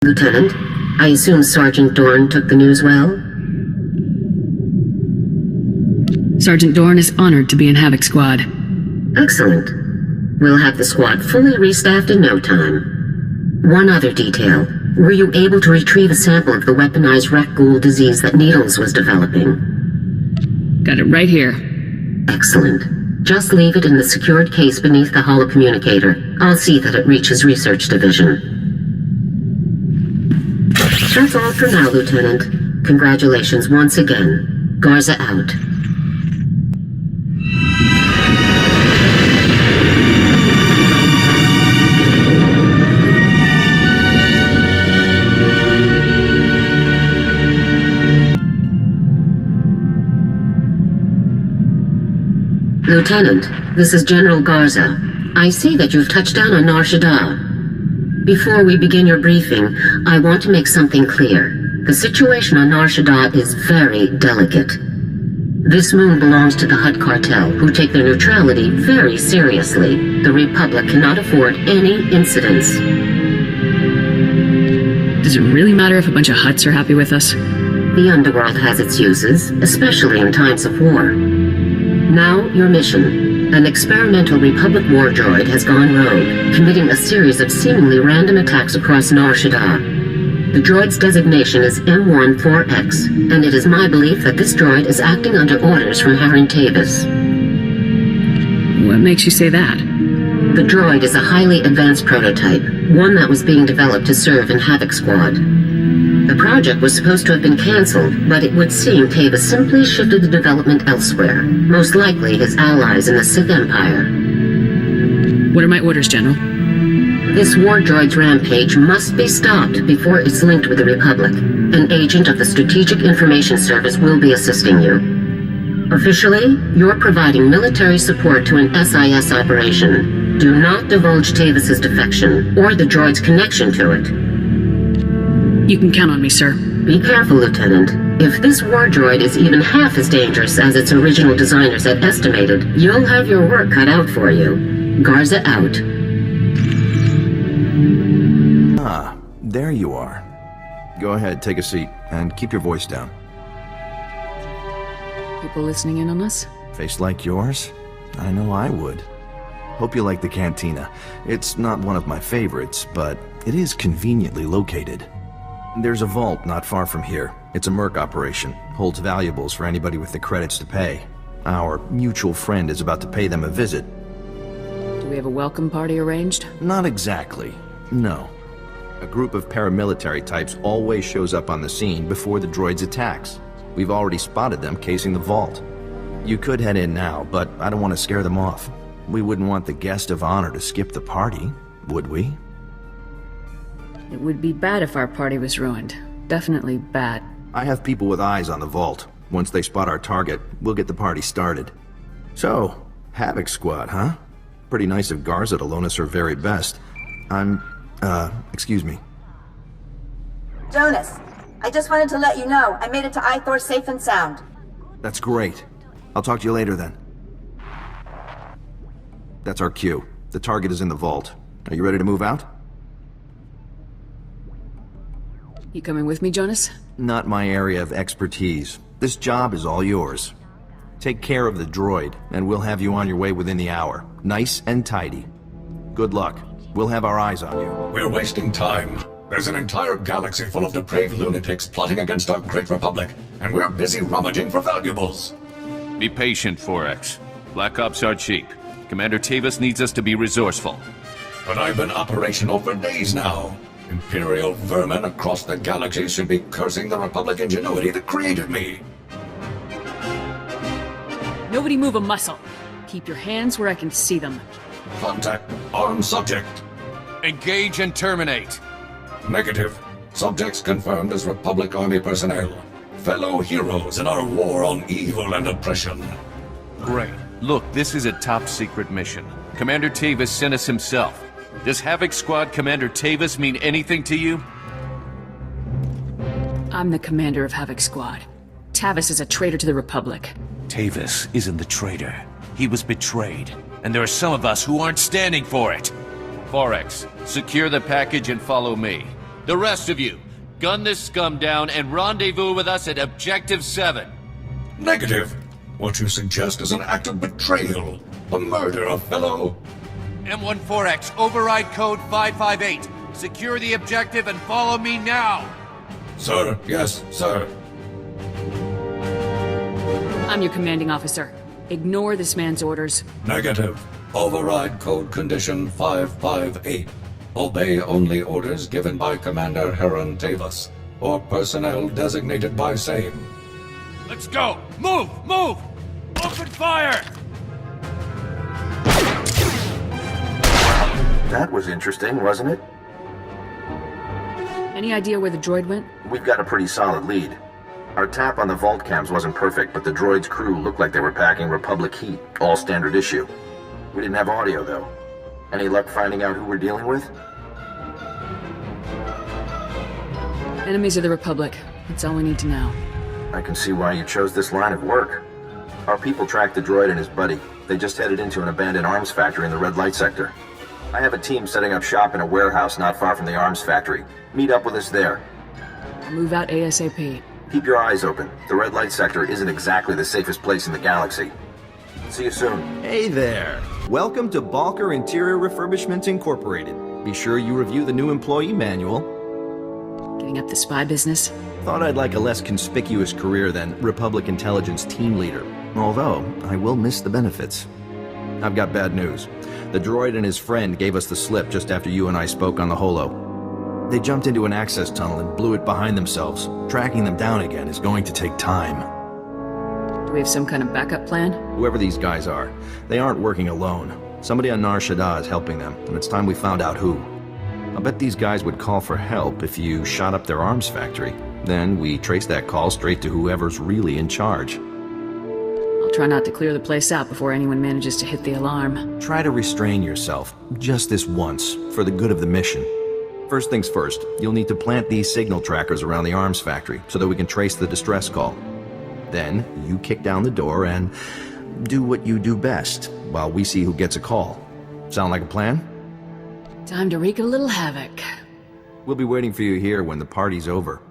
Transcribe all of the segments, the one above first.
Lieutenant, I assume Sergeant Dorn took the news well? Sergeant Dorn is honored to be in Havoc Squad. Excellent. We'll have the squad fully restaffed in no time. One other detail. Were you able to retrieve a sample of the weaponized wreck ghoul disease that Needles was developing? Got it right here. Excellent. Just leave it in the secured case beneath the holo communicator. I'll see that it reaches Research Division. That's all for now, Lieutenant. Congratulations once again. Garza out. Lieutenant, this is General Garza. I see that you've touched down on Shaddaa. Before we begin your briefing, I want to make something clear. The situation on Shaddaa is very delicate. This moon belongs to the Hutt cartel, who take their neutrality very seriously. The Republic cannot afford any incidents. Does it really matter if a bunch of Hutts are happy with us? The underworld has its uses, especially in times of war. Now, your mission. An experimental Republic war droid has gone rogue, committing a series of seemingly random attacks across Shaddaa. The droid's designation is M14X, and it is my belief that this droid is acting under orders from Tavis. What makes you say that? The droid is a highly advanced prototype, one that was being developed to serve in Havoc Squad. The project was supposed to have been cancelled, but it would seem Tavis simply shifted the development elsewhere, most likely his allies in the Sith Empire. What are my orders, General? This war droid's rampage must be stopped before it's linked with the Republic. An agent of the Strategic Information Service will be assisting you. Officially, you're providing military support to an SIS operation. Do not divulge Tavis's defection, or the droid's connection to it. You can count on me, sir. Be careful, Lieutenant. If this war droid is even half as dangerous as its original designers had estimated, you'll have your work cut out for you. Garza out. Ah, there you are. Go ahead, take a seat, and keep your voice down. People listening in on us? Face like yours? I know I would. Hope you like the cantina. It's not one of my favorites, but it is conveniently located. There's a vault not far from here. It's a merc operation. Holds valuables for anybody with the credits to pay. Our mutual friend is about to pay them a visit. Do we have a welcome party arranged? Not exactly. No. A group of paramilitary types always shows up on the scene before the droid's attacks. We've already spotted them casing the vault. You could head in now, but I don't want to scare them off. We wouldn't want the guest of honor to skip the party, would we? It would be bad if our party was ruined. Definitely bad. I have people with eyes on the vault. Once they spot our target, we'll get the party started. So, Havoc Squad, huh? Pretty nice of Garza to loan us her very best. Excuse me. Jonas, I just wanted to let you know I made it to SWtoR safe and sound. That's great. I'll talk to you later then. That's our cue. The target is in the vault. Are you ready to move out? You coming with me, Jonas? Not my area of expertise. This job is all yours. Take care of the droid, and we'll have you on your way within the hour. Nice and tidy. Good luck. We'll have our eyes on you. We're wasting time. There's an entire galaxy full of depraved lunatics plotting against our great republic, and we're busy rummaging for valuables. Be patient, 4X. Black Ops are cheap. Commander Tavis needs us to be resourceful. But I've been operational for days now. Imperial vermin across the galaxy should be cursing the Republic ingenuity that created me. Nobody move a muscle. Keep your hands where I can see them. Contact armed subject. Engage and terminate. Negative. Subjects confirmed as Republic Army personnel. Fellow heroes in our war on evil and oppression. Great. Look, this is a top-secret mission. Commander Tavis sent us himself. Does Havoc Squad Commander Tavis mean anything to you? I'm the commander of Havoc Squad. Tavis is a traitor to the Republic. Tavis isn't the traitor. He was betrayed. And there are some of us who aren't standing for it. 4X, secure the package and follow me. The rest of you, gun this scum down and rendezvous with us at Objective 7. Negative. What you suggest is an act of betrayal. A murder of fellow... M14X, override code 558. Secure the objective and follow me now! Sir, yes, sir. I'm your commanding officer. Ignore this man's orders. Negative. Override code condition 558. Obey only orders given by Commander Heron Tavis, or personnel designated by same. Let's go! Move! Move! Open fire! That was interesting, wasn't it? Any idea where the droid went? We've got a pretty solid lead. Our tap on the vault cams wasn't perfect, but the droid's crew looked like they were packing Republic heat, all standard issue. We didn't have audio, though. Any luck finding out who we're dealing with? Enemies of the Republic. That's all we need to know. I can see why you chose this line of work. Our people tracked the droid and his buddy. They just headed into an abandoned arms factory in the red light sector. I have a team setting up shop in a warehouse not far from the arms factory. Meet up with us there. I'll move out ASAP. Keep your eyes open. The red light sector isn't exactly the safest place in the galaxy. See you soon. Hey there! Welcome to Balker Interior Refurbishment Incorporated. Be sure you review the new employee manual. Getting up the spy business? Thought I'd like a less conspicuous career than Republic Intelligence Team Leader. Although, I will miss the benefits. I've got bad news. The droid and his friend gave us the slip just after you and I spoke on the holo. They jumped into an access tunnel and blew it behind themselves. Tracking them down again is going to take time. Do we have some kind of backup plan? Whoever these guys are, they aren't working alone. Somebody on Shaddaa is helping them, and it's time we found out who. I bet these guys would call for help if you shot up their arms factory. Then we trace that call straight to whoever's really in charge. I'll try not to clear the place out before anyone manages to hit the alarm. Try to restrain yourself, just this once, for the good of the mission. First things first, you'll need to plant these signal trackers around the arms factory so that we can trace the distress call. Then, you kick down the door and do what you do best, while we see who gets a call. Sound like a plan? Time to wreak a little havoc. We'll be waiting for you here when the party's over.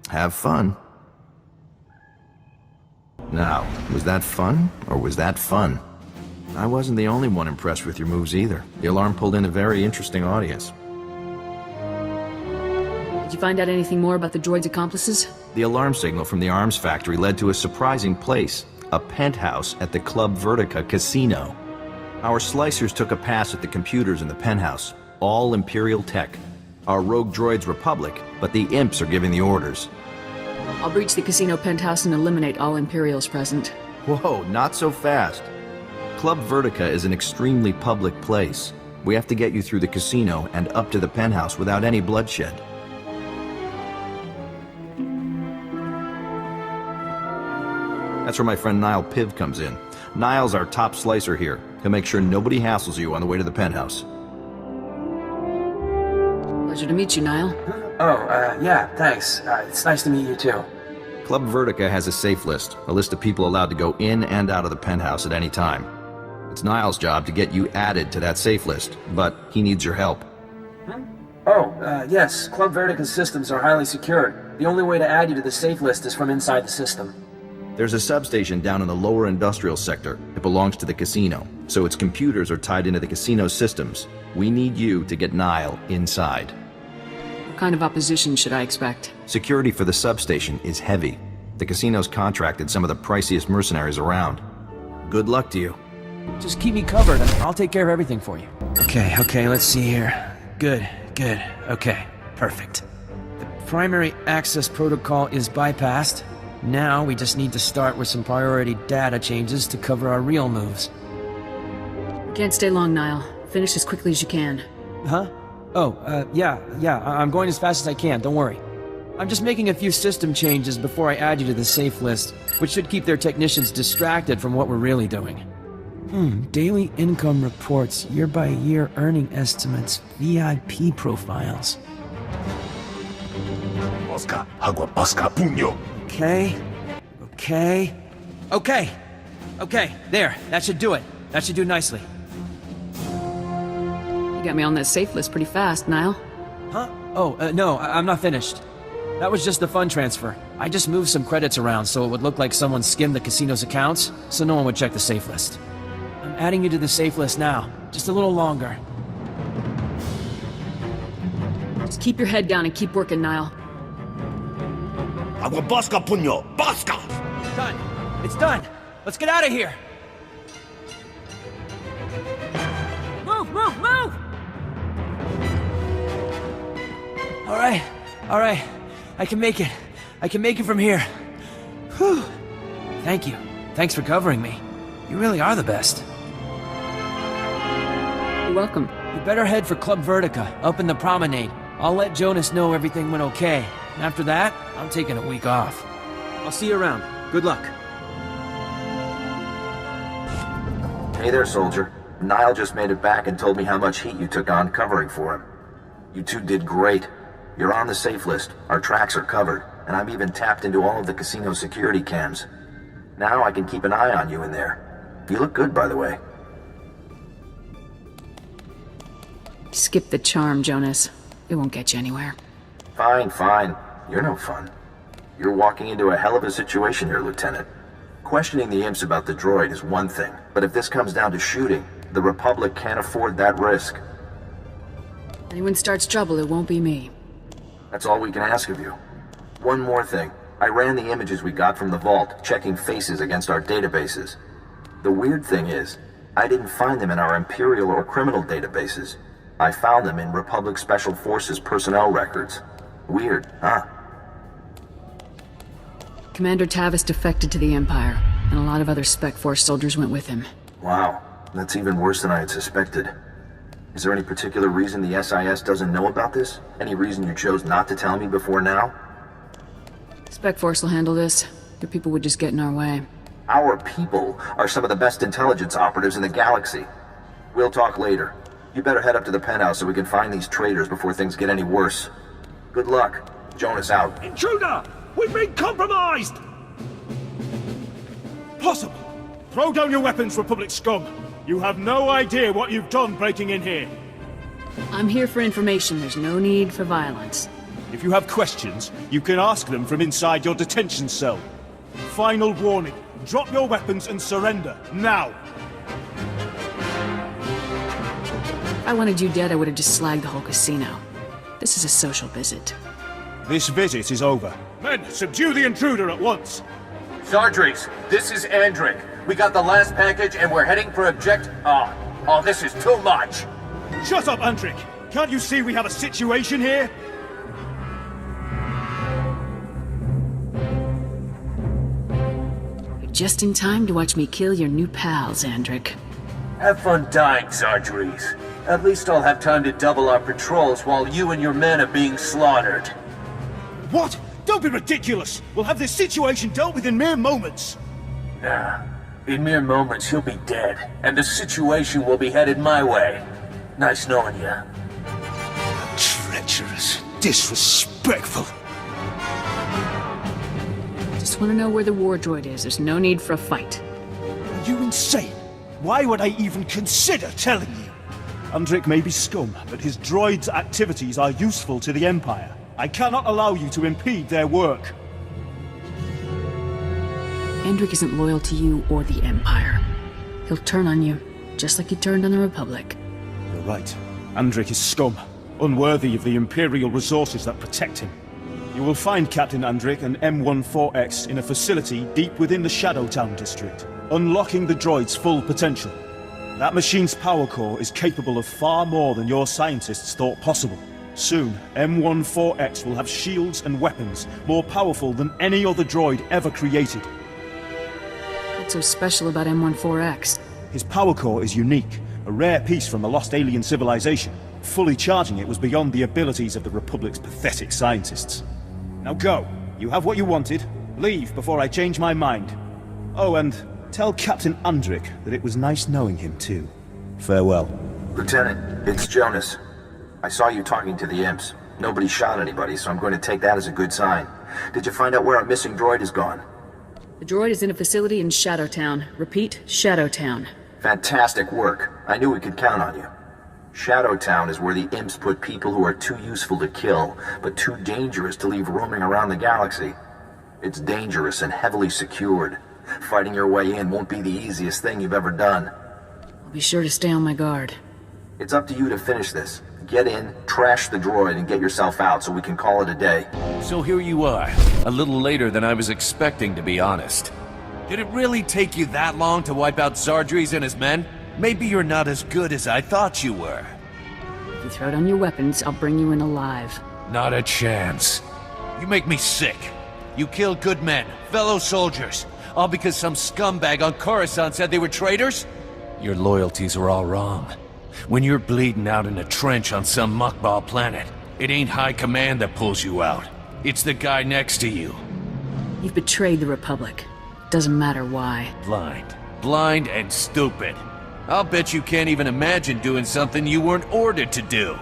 Have fun. Now, was that fun, or was that fun? I wasn't the only one impressed with your moves either. The alarm pulled in a very interesting audience. Did you find out anything more about the droid's accomplices? The alarm signal from the arms factory led to a surprising place, a penthouse at the Club Vertica casino. Our slicers took a pass at the computers in the penthouse, all Imperial tech. Our rogue droid's Republic, but the imps are giving the orders. I'll breach the casino penthouse and eliminate all Imperials present. Whoa, not so fast. Club Vertica is an extremely public place. We have to get you through the casino and up to the penthouse without any bloodshed. That's where my friend Niall Piv comes in. Niall's our top slicer here. He'll make sure nobody hassles you on the way to the penthouse. Pleasure to meet you, Niall. Yeah, thanks. It's nice to meet you too. Club Vertica has a safe list, a list of people allowed to go in and out of the penthouse at any time. It's Niall's job to get you added to that safe list, but he needs your help. Yes. Club Vertica's systems are highly secured. The only way to add you to the safe list is from inside the system. There's a substation down in the lower industrial sector. It belongs to the casino, so its computers are tied into the casino's systems. We need you to get Niall inside. What kind of opposition should I expect? Security for the substation is heavy. The casino's contracted some of the priciest mercenaries around. Good luck to you. Just keep me covered and I'll take care of everything for you. Okay, let's see here. Good. Okay, perfect. The primary access protocol is bypassed. Now we just need to start with some priority data changes to cover our real moves. Can't stay long, Niall. Finish as quickly as you can. Huh? Yeah, I'm going as fast as I can, don't worry. I'm just making a few system changes before I add you to the safe list, which should keep their technicians distracted from what we're really doing. Daily income reports, year-by-year earning estimates, VIP profiles. Bosca, agua, bosca, puño. Okay, there, that should do it. That should do nicely. You got me on that safe list pretty fast, Niall. Huh? No, I'm not finished. That was just the fund transfer. I just moved some credits around so it would look like someone skimmed the casino's accounts, so no one would check the safe list. I'm adding you to the safe list now. Just a little longer. Just keep your head down and keep working, Niall. Agua Bosca, puño! Bosca! Done. It's done. Let's get out of here. Move, move, move! All right. I can make it. I can make it from here. Whew. Thank you. Thanks for covering me. You really are the best. You're welcome. You better head for Club Vertica, up in the promenade. I'll let Jonas know everything went okay. And after that, I'm taking a week off. I'll see you around. Good luck. Hey there, soldier. Niall just made it back and told me how much heat you took on covering for him. You two did great. You're on the safe list, our tracks are covered, and I've even tapped into all of the casino security cams. Now I can keep an eye on you in there. You look good, by the way. Skip the charm, Jonas. It won't get you anywhere. Fine. You're no fun. You're walking into a hell of a situation here, Lieutenant. Questioning the imps about the droid is one thing, but if this comes down to shooting, the Republic can't afford that risk. Anyone starts trouble, it won't be me. That's all we can ask of you. One more thing. I ran the images we got from the vault, checking faces against our databases. The weird thing is, I didn't find them in our Imperial or criminal databases. I found them in Republic Special Forces personnel records. Weird, huh? Commander Tavis defected to the Empire, and a lot of other Spec Force soldiers went with him. Wow, that's even worse than I had suspected. Is there any particular reason the SIS doesn't know about this? Any reason you chose not to tell me before now? Spec Force will handle this. Your people would just get in our way. Our people are some of the best intelligence operatives in the galaxy. We'll talk later. You better head up to the Penthouse so we can find these traitors before things get any worse. Good luck. Jonas out. Intruder! We've been compromised! Possible! Throw down your weapons, Republic scum! You have no idea what you've done breaking in here. I'm here for information. There's no need for violence. If you have questions, you can ask them from inside your detention cell. Final warning. Drop your weapons and surrender, now! If I wanted you dead, I would have just slagged the whole casino. This is a social visit. This visit is over. Men, subdue the intruder at once! Sardries, this is Andric. We got the last package and we're heading for Oh, this is too much! Shut up, Andric! Can't you see we have a situation here? You're just in time to watch me kill your new pals, Andric. Have fun dying, Sardries. At least I'll have time to double our patrols while you and your men are being slaughtered. What? Don't be ridiculous! We'll have this situation dealt with in mere moments! Nah. In mere moments, he'll be dead, and the situation will be headed my way. Nice knowing you. Treacherous, disrespectful. Just want to know where the war droid is. There's no need for a fight. Are you insane? Why would I even consider telling you? Andric may be scum, but his droid's activities are useful to the Empire. I cannot allow you to impede their work. Andric isn't loyal to you or the Empire. He'll turn on you, just like he turned on the Republic. You're right. Andric is scum, unworthy of the Imperial resources that protect him. You will find Captain Andric and M14X in a facility deep within the Shadowtown district, unlocking the droid's full potential. That machine's power core is capable of far more than your scientists thought possible. Soon, M14X will have shields and weapons more powerful than any other droid ever created. What's so special about M14X? His power core is unique, a rare piece from a lost alien civilization. Fully charging it was beyond the abilities of the Republic's pathetic scientists. Now go. You have what you wanted. Leave before I change my mind. Oh, and tell Captain Andric that it was nice knowing him too. Farewell. Lieutenant, it's Jonas. I saw you talking to the imps. Nobody shot anybody, so I'm going to take that as a good sign. Did you find out where our missing droid is gone? The droid is in a facility in Shadowtown. Repeat, Shadowtown. Fantastic work. I knew we could count on you. Shadow Town is where the imps put people who are too useful to kill, but too dangerous to leave roaming around the galaxy. It's dangerous and heavily secured. Fighting your way in won't be the easiest thing you've ever done. I'll be sure to stay on my guard. It's up to you to finish this. Get in, trash the droid, and get yourself out so we can call it a day. So here you are, a little later than I was expecting, to be honest. Did it really take you that long to wipe out Zardries and his men? Maybe you're not as good as I thought you were. If you throw down your weapons, I'll bring you in alive. Not a chance. You make me sick. You killed good men, fellow soldiers, all because some scumbag on Coruscant said they were traitors? Your loyalties are all wrong. When you're bleeding out in a trench on some muckball planet, it ain't high command that pulls you out. It's the guy next to you. You've betrayed the Republic. Doesn't matter why. Blind. Blind and stupid. I'll bet you can't even imagine doing something you weren't ordered to do.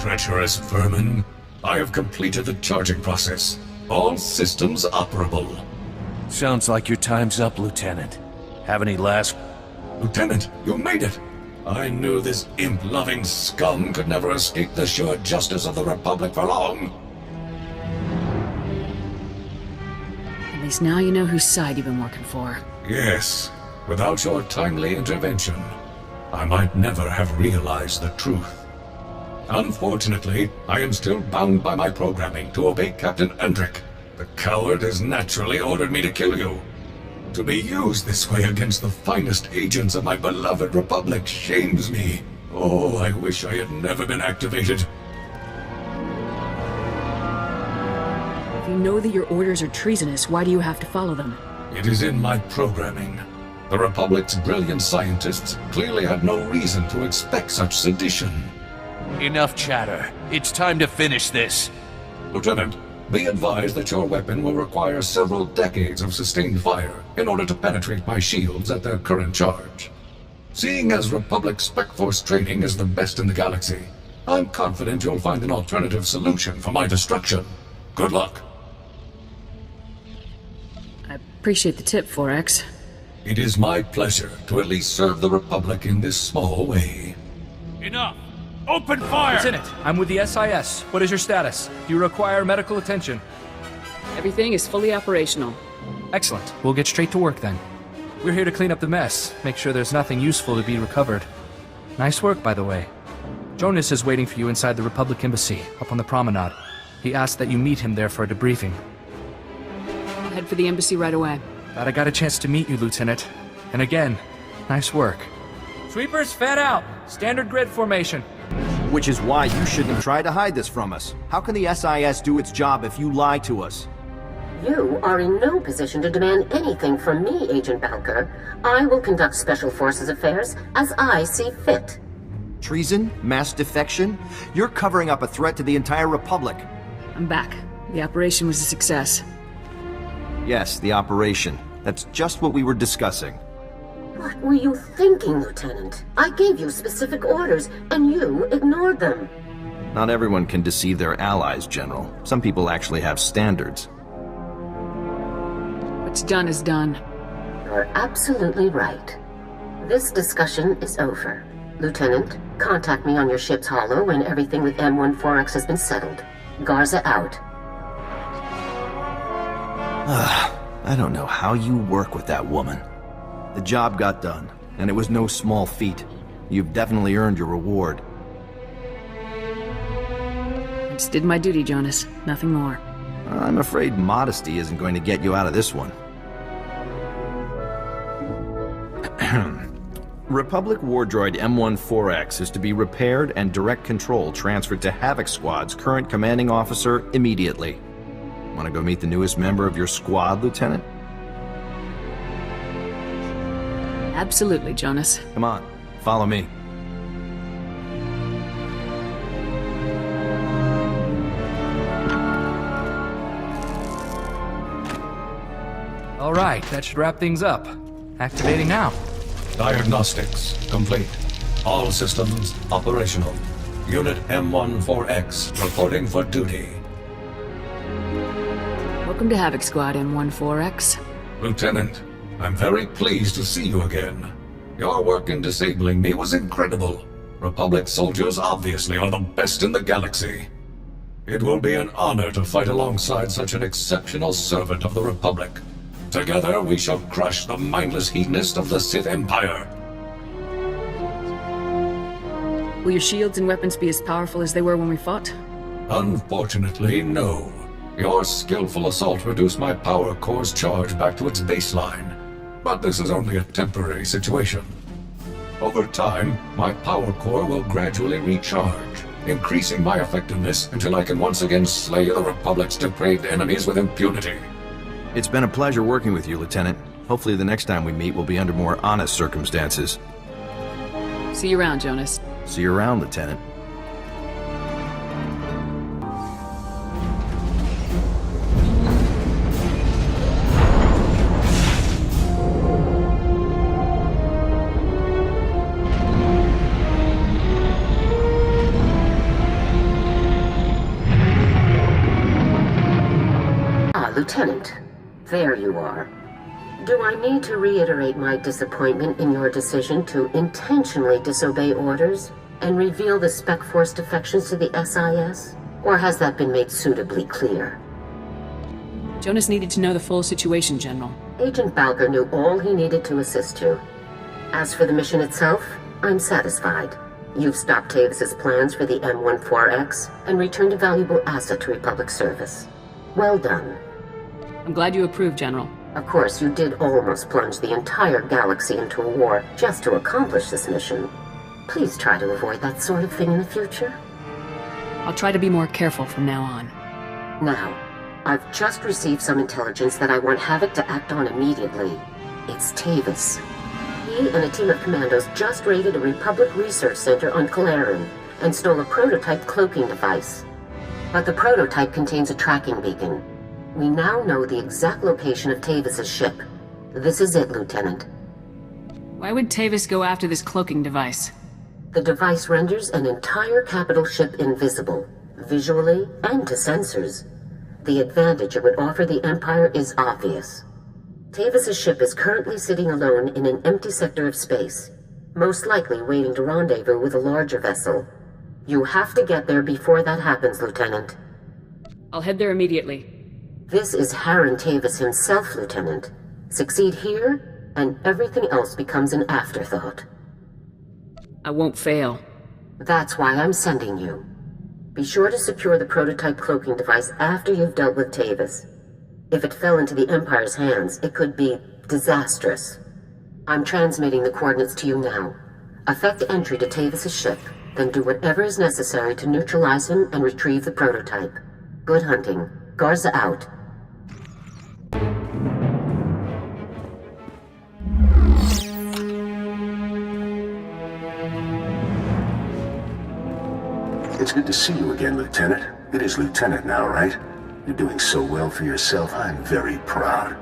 Treacherous vermin. I have completed the charging process. All systems operable. Sounds like your time's up, Lieutenant. Have any last... Lieutenant, you made it! I knew this imp-loving scum could never escape the sure justice of the Republic for long. At least now you know whose side you've been working for. Yes. Without your timely intervention, I might never have realized the truth. Unfortunately, I am still bound by my programming to obey Captain Undrick. The coward has naturally ordered me to kill you. To be used this way against the finest agents of my beloved Republic shames me. Oh, I wish I had never been activated. If you know that your orders are treasonous, why do you have to follow them? It is in my programming. The Republic's brilliant scientists clearly had no reason to expect such sedition. Enough chatter. It's time to finish this. Lieutenant, be advised that your weapon will require several decades of sustained fire in order to penetrate my shields at their current charge. Seeing as Republic Spec Force training is the best in the galaxy, I'm confident you'll find an alternative solution for my destruction. Good luck. I appreciate the tip, 4X. It is my pleasure to at least serve the Republic in this small way. Enough! Open fire! Lieutenant, I'm with the SIS. What is your status? Do you require medical attention? Everything is fully operational. Excellent. We'll get straight to work then. We're here to clean up the mess, make sure there's nothing useful to be recovered. Nice work, by the way. Jonas is waiting for you inside the Republic Embassy, up on the promenade. He asked that you meet him there for a debriefing. I'll head for the embassy right away. Glad I got a chance to meet you, Lieutenant. And again, nice work. Sweepers, fan out! Standard grid formation. Which is why you shouldn't try to hide this from us. How can the SIS do its job if you lie to us? You are in no position to demand anything from me, Agent Balker. I will conduct Special Forces affairs as I see fit. Treason? Mass defection? You're covering up a threat to the entire Republic. I'm back. The operation was a success. Yes, the operation. That's just what we were discussing. What were you thinking, Lieutenant? I gave you specific orders, and you ignored them. Not everyone can deceive their allies, General. Some people actually have standards. What's done is done. You're absolutely right. This discussion is over. Lieutenant, contact me on your ship's holo when everything with M14X has been settled. Garza out. I don't know how you work with that woman. The job got done, and it was no small feat. You've definitely earned your reward. I just did my duty, Jonas. Nothing more. I'm afraid modesty isn't going to get you out of this one. Republic war droid M14X is to be repaired and direct control transferred to Havoc Squad's current commanding officer immediately. Want to go meet the newest member of your squad, Lieutenant? Absolutely, Jonas. Come on, follow me. All right, that should wrap things up. Activating now. Diagnostics complete. All systems operational. Unit M14X reporting for duty. Welcome to Havoc Squad, M14X. Lieutenant, I'm very pleased to see you again. Your work in disabling me was incredible. Republic soldiers obviously are the best in the galaxy. It will be an honor to fight alongside such an exceptional servant of the Republic. Together we shall crush the mindless hedonist of the Sith Empire. Will your shields and weapons be as powerful as they were when we fought? Unfortunately, no. Your skillful assault reduced my power core's charge back to its baseline. But this is only a temporary situation. Over time, my power core will gradually recharge, increasing my effectiveness until I can once again slay the Republic's depraved enemies with impunity. It's been a pleasure working with you, Lieutenant. Hopefully the next time we meet will be under more honest circumstances. See you around, Jonas. See you around, Lieutenant. Lieutenant, there you are. Do I need to reiterate my disappointment in your decision to intentionally disobey orders and reveal the Spec Force defections to the SIS? Or has that been made suitably clear? Jonas needed to know the full situation, General. Agent Balker knew all he needed to assist you. As for the mission itself, I'm satisfied. You've stopped Tavis's plans for the M14X and returned a valuable asset to Republic service. Well done. I'm glad you approve, General. Of course, you did almost plunge the entire galaxy into a war just to accomplish this mission. Please try to avoid that sort of thing in the future. I'll try to be more careful from now on. Now, I've just received some intelligence that I want Havoc to act on immediately. It's Tavis. He and a team of commandos just raided a Republic research center on Kalaran and stole a prototype cloaking device. But the prototype contains a tracking beacon. We now know the exact location of Tavis's ship. This is it, Lieutenant. Why would Tavis go after this cloaking device? The device renders an entire capital ship invisible, visually and to sensors. The advantage it would offer the Empire is obvious. Tavis's ship is currently sitting alone in an empty sector of space, most likely waiting to rendezvous with a larger vessel. You have to get there before that happens, Lieutenant. I'll head there immediately. This is Harren Tavis himself, Lieutenant. Succeed here, and everything else becomes an afterthought. I won't fail. That's why I'm sending you. Be sure to secure the prototype cloaking device after you've dealt with Tavis. If it fell into the Empire's hands, it could be disastrous. I'm transmitting the coordinates to you now. Effect entry to Tavis's ship, then do whatever is necessary to neutralize him and retrieve the prototype. Good hunting. Garza out. It's good to see you again, Lieutenant. It is Lieutenant now, right? You're doing so well for yourself, I'm very proud.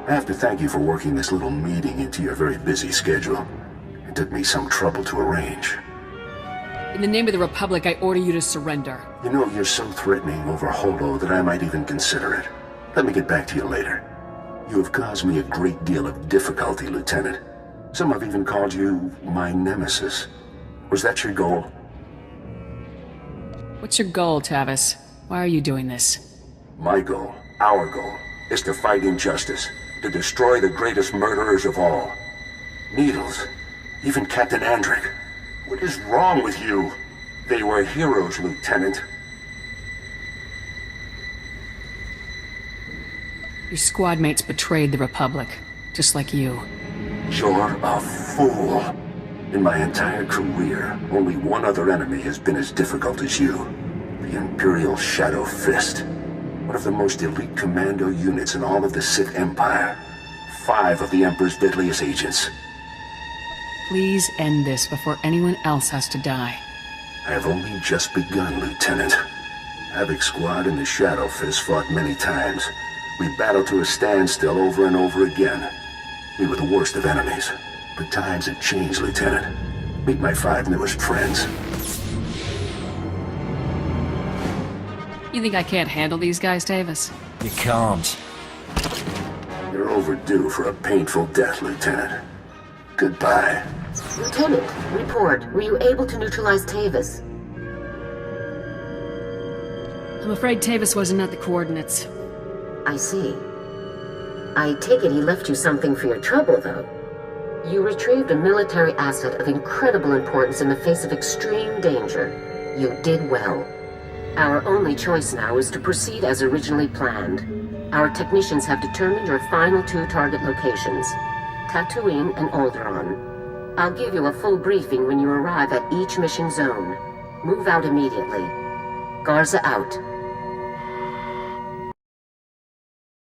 I have to thank you for working this little meeting into your very busy schedule. It took me some trouble to arrange. In the name of the Republic, I order you to surrender. You know, you're so threatening over Holo that I might even consider it. Let me get back to you later. You have caused me a great deal of difficulty, Lieutenant. Some have even called you my nemesis. Was that your goal? What's your goal, Tavis? Why are you doing this? My goal, our goal, is to fight injustice, to destroy the greatest murderers of all. Needles, even Captain Andric. What is wrong with you? They were heroes, Lieutenant. Your squad mates betrayed the Republic, just like you. You're a fool. In my entire career, only one other enemy has been as difficult as you. The Imperial Shadow Fist. One of the most elite commando units in all of the Sith Empire. 5 of the Emperor's deadliest agents. Please end this before anyone else has to die. I have only just begun, Lieutenant. Havoc Squad and the Shadow Fist fought many times. We battled to a standstill over and over again. We were the worst of enemies. But times have changed, Lieutenant. Meet my 5 newest friends. You think I can't handle these guys, Tavis? You can't. You're overdue for a painful death, Lieutenant. Goodbye. Lieutenant, report. Were you able to neutralize Tavis? I'm afraid Tavis wasn't at the coordinates. I see. I take it he left you something for your trouble, though. You retrieved a military asset of incredible importance in the face of extreme danger. You did well. Our only choice now is to proceed as originally planned. Our technicians have determined your final 2 target locations, Tatooine and Alderaan. I'll give you a full briefing when you arrive at each mission zone. Move out immediately. Garza out.